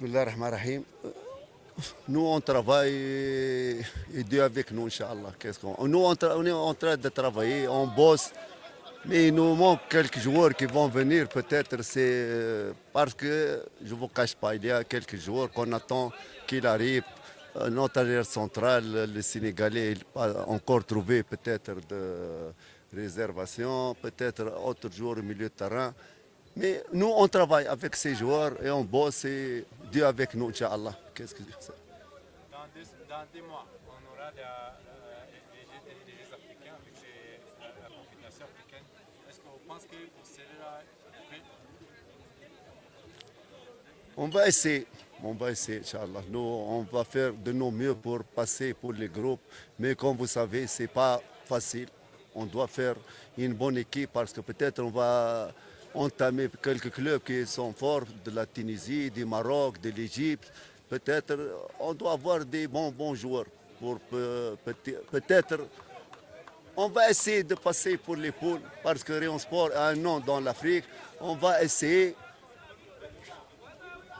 Bismillah ar-Rahman ar-Rahim. Nous, on travaille et Dieu avec nous, Inch'Allah. Nous, on est en train de travailler, on bosse, mais il nous manque quelques joueurs qui vont venir. Peut-être c'est parce que, je ne vous cache pas, il y a quelques joueurs qu'on attend qu'il arrive. Notre arrière central, le Sénégalais, il n'a pas encore trouvé peut-être de réservation, peut-être autre joueur au milieu de terrain. Mais nous, on travaille avec ces joueurs et on bosse et Dieu avec nous, Inch'Allah. Qu'est-ce que c'est? Dans 2 mois, on aura des Jeux africains avec la Confédération africaine. Est-ce que vous pensez que vous serez là prêt? On va essayer. On va essayer, Inch'Allah. Nous, on va faire de nos mieux pour passer pour les groupes. Mais comme vous savez, ce n'est pas facile. On doit faire une bonne équipe parce que peut-être on va entamer quelques clubs qui sont forts de la Tunisie, du Maroc, de l'Égypte. Peut-être on doit avoir des bons joueurs. Peut-être on va essayer de passer pour les poules parce que Rayon Sport a un nom dans l'Afrique. On va essayer.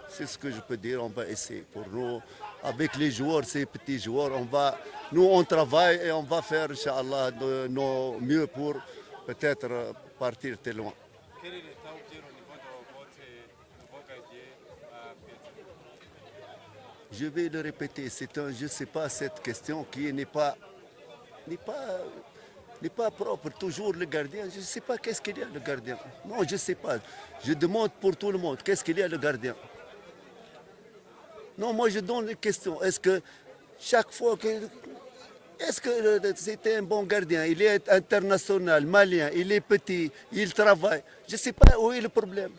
C'est ce que je peux dire, on va essayer. Pour nous, avec les joueurs, ces petits joueurs, nous on travaille et on va faire, Inch'Allah, de nos mieux pour peut-être partir très loin. Quel est l'état au niveau de votre nouveau gardien Pedro? Je vais le répéter, je ne sais pas, cette question qui n'est pas, n'est pas propre. Toujours le gardien, je ne sais pas qu'est-ce qu'il y a le gardien. Non, je ne sais pas. Je demande pour tout le monde, qu'est-ce qu'il y a le gardien? Non, moi je donne les questions. Est-ce que chaque fois que. Est-ce que c'était un bon gardien? Il est international, malien, il est petit, il travaille. Je ne sais pas où est le problème.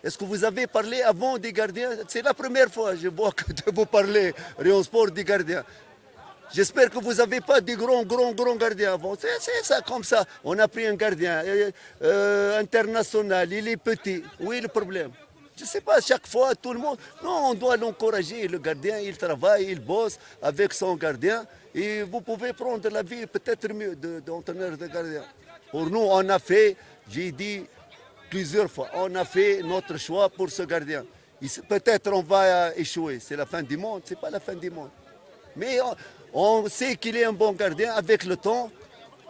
Est-ce que vous avez parlé avant des gardiens? C'est la première fois que je vois que vous parlez, Rayon Sport, des gardiens. J'espère que vous n'avez pas des grands gardiens avant. C'est ça, comme ça. On a pris un gardien international, il est petit. Où est le problème? Je ne sais pas, chaque fois, tout le monde. Non, on doit l'encourager. Le gardien, il travaille, il bosse avec son gardien. Et vous pouvez prendre la vie peut-être mieux d'entraîneur de gardien. Pour nous, on a fait, j'ai dit plusieurs fois, on a fait notre choix pour ce gardien. Peut-être on va échouer. C'est la fin du monde. Ce n'est pas la fin du monde. Mais on sait qu'il est un bon gardien avec le temps.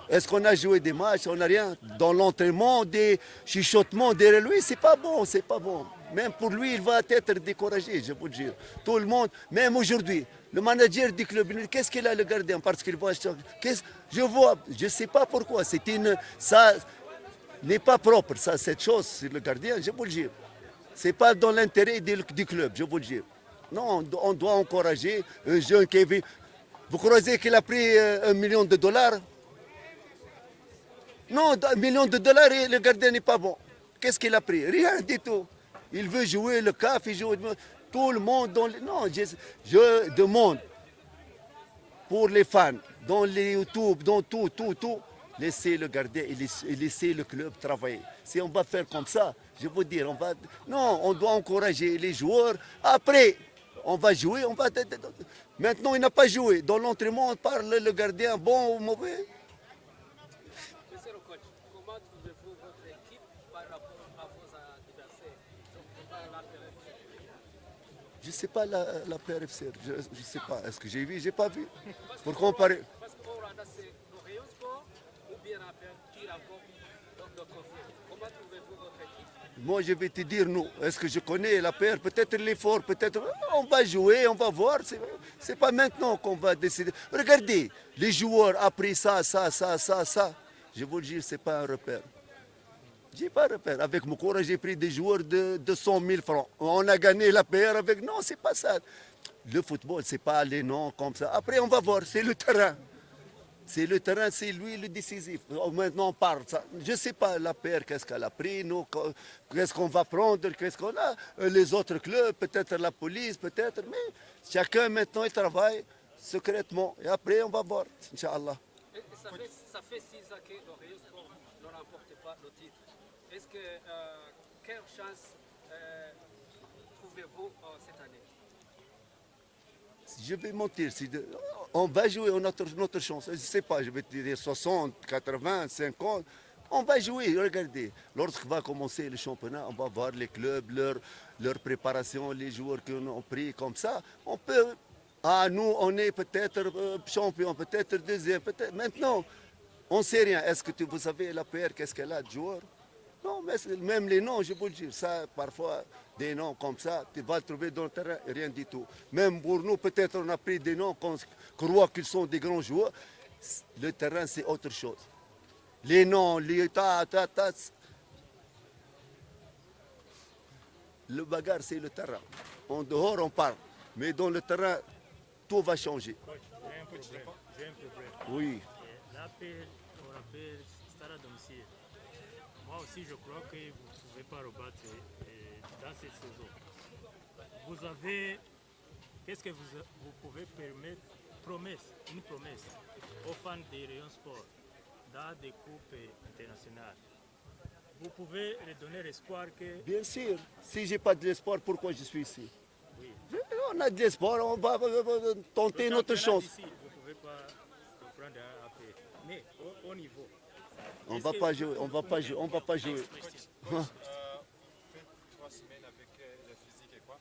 Est-ce qu'on a joué des matchs? On n'a rien. Dans l'entraînement, des chuchotements derrière lui, c'est pas bon, c'est pas bon. Même pour lui, il va être découragé, je vous le dis. Tout le monde, même aujourd'hui, le manager du club, qu'est-ce qu'il a le gardien? Parce qu'il voit. Je vois, je ne sais pas pourquoi. Ça n'est pas propre, ça, cette chose, c'est le gardien, je vous le dis. Ce n'est pas dans l'intérêt du club, je vous le dis. Non, on doit encourager un jeune qui est. Vous croyez qu'il a pris $1 million? Non, $1 million et le gardien n'est pas bon. Qu'est-ce qu'il a pris? Rien du tout. Il veut jouer le CAF, il joue tout le monde. Non, je demande pour les fans, dans les YouTube, dans tout, laissez le gardien et laissez le club travailler. Si on va faire comme ça, je veux dire, non, on doit encourager les joueurs. Après, on va jouer, Maintenant, il n'a pas joué. Dans l'entraînement, on parle le gardien bon ou mauvais. Monsieur le coach, comment trouvez-vous votre équipe par rapport à vos adversaires? Je ne sais pas la PRFC, je ne sais pas. Est-ce que j'ai vu? Je n'ai pas vu. Pour comparer. Parce qu'au Rwanda, c'est le Rayon Sport ou bien la paire qui rapporte notre conflit. Comment trouvez-vous votre équipe? Moi, je vais te dire, non. Est-ce que je connais la paire? Peut-être l'effort, peut-être. On va jouer, on va voir. C'est pas maintenant qu'on va décider. Regardez, les joueurs après ça. Je vous le dis, ce n'est pas un repère. J'ai pas de repère. Avec Moukora, j'ai pris des joueurs de 200 000 francs. On a gagné la paire avec. Non, c'est pas ça. Le football, c'est pas les noms comme ça. Après, on va voir. C'est le terrain. C'est le terrain, c'est lui le décisif. Maintenant, on parle. Je ne sais pas la paire, qu'est-ce qu'elle a pris, nous, qu'est-ce qu'on va prendre, qu'est-ce qu'on a. Les autres clubs, peut-être la police, peut-être. Mais chacun, maintenant, il travaille secrètement. Et après, on va voir, Inch'Allah. Ça fait 6 ans que le Rayon Sport ne remporte pas le titre. Est-ce que, quelle chance trouvez-vous cette année? Je vais mentir. On va jouer notre chance. Je ne sais pas, je vais te dire 60, 80, 50. On va jouer, regardez. Lorsqu'on va commencer le championnat, on va voir les clubs, leur préparation, les joueurs qu'on a pris comme ça. On peut. Ah, nous, on est peut-être champion, peut-être deuxième, peut-être. Maintenant, on ne sait rien. Est-ce que vous savez la PR, qu'est-ce qu'elle a de joueurs? Non, mais même les noms, je vous le dis, ça, parfois, des noms comme ça, tu vas le trouver dans le terrain, rien du tout. Même pour nous, peut-être on a pris des noms qu'on croit qu'ils sont des grands joueurs. Le terrain, c'est autre chose. Les noms, les le bagarre, c'est le terrain. En dehors, on parle. Mais dans le terrain, tout va changer. Coach, j'ai un problème. Oui. L'appel, on rappelle Stade à domicile. Moi aussi, je crois que vous ne pouvez pas rebattre dans cette saison. Vous avez, qu'est-ce que vous pouvez permettre, une promesse aux fans des rayons sport dans des coupes internationales. Vous pouvez leur donner l'espoir que... Bien sûr. Si j'ai pas de l'espoir, pourquoi je suis ici? Oui. On a de l'espoir, on va tenter notre chance. Ici, vous ne pouvez pas prendre un appel. Mais au niveau... On va pas jouer, on va pas jouer, on va pas jouer. Faites 3 semaines avec le physique et quoi.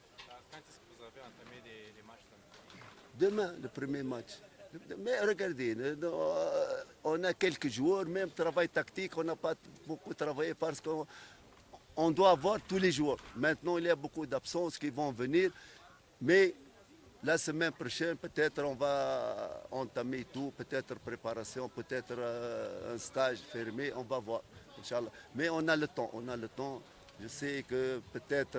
Quand est-ce que vous avez entamé les matchs Demain, le premier match. Mais regardez, on a quelques joueurs, même travail tactique, on n'a pas beaucoup travaillé parce qu'on doit avoir tous les joueurs. Maintenant, il y a beaucoup d'absences qui vont venir, mais la semaine prochaine, peut-être on va entamer tout, peut-être préparation, peut-être un stage fermé, on va voir, Inch'Allah. Mais on a le temps, on a le temps. Je sais que peut-être,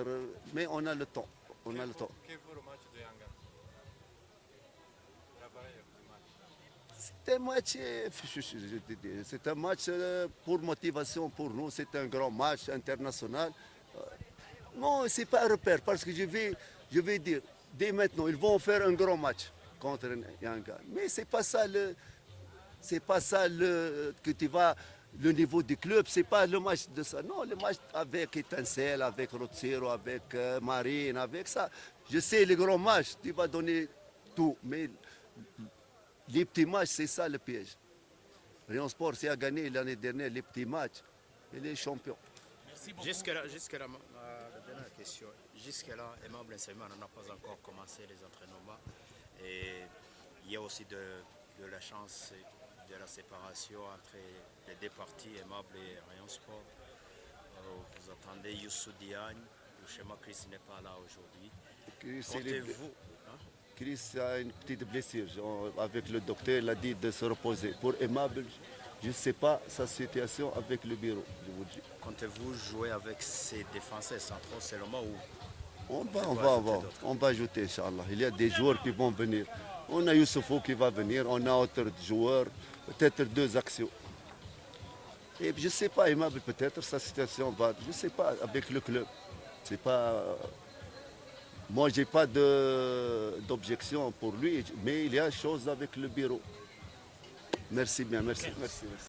mais on a le temps, on a le temps. Quel vaut le match de Yanga? C'est un match pour motivation pour nous, c'est un grand match international. Non, c'est pas un repère parce que je vais dire, dès maintenant, ils vont faire un grand match contre Yanga. Mais c'est pas ça que tu vas, le niveau du club, c'est pas le match de ça. Non, le match avec Étincelle, avec Rotsero, avec Marine, avec ça. Je sais, les grands matchs, tu vas donner tout. Mais les petits matchs, c'est ça le piège. Rayon Sport, s'il a gagné l'année dernière les petits matchs, il est champion. Jusque-là, la dernière question. Jusque-là, Aimable Nsema n'a pas encore commencé les entraînements. Et il y a aussi de la chance de la séparation entre les deux parties, Aimable et Rayon Sport. Vous attendez Youssou Diagne, le schéma Chris n'est pas là aujourd'hui. Comptez-vous Chris a une petite blessure. Avec le docteur, il a dit de se reposer. Pour Aimable, je ne sais pas sa situation avec le bureau, je vous dis. Comptez-vous jouer avec ces défenseurs centraux seulement ou On va ajouter, Inch'Allah. Il y a des joueurs qui vont venir. On a Youssoufou qui va venir, on a autres joueurs, peut-être 2 actions. Et je ne sais pas, Aimable, peut-être sa situation va, je ne sais pas, avec le club. C'est pas... Moi, je n'ai pas d'objection pour lui, mais il y a chose avec le bureau. Merci bien, merci.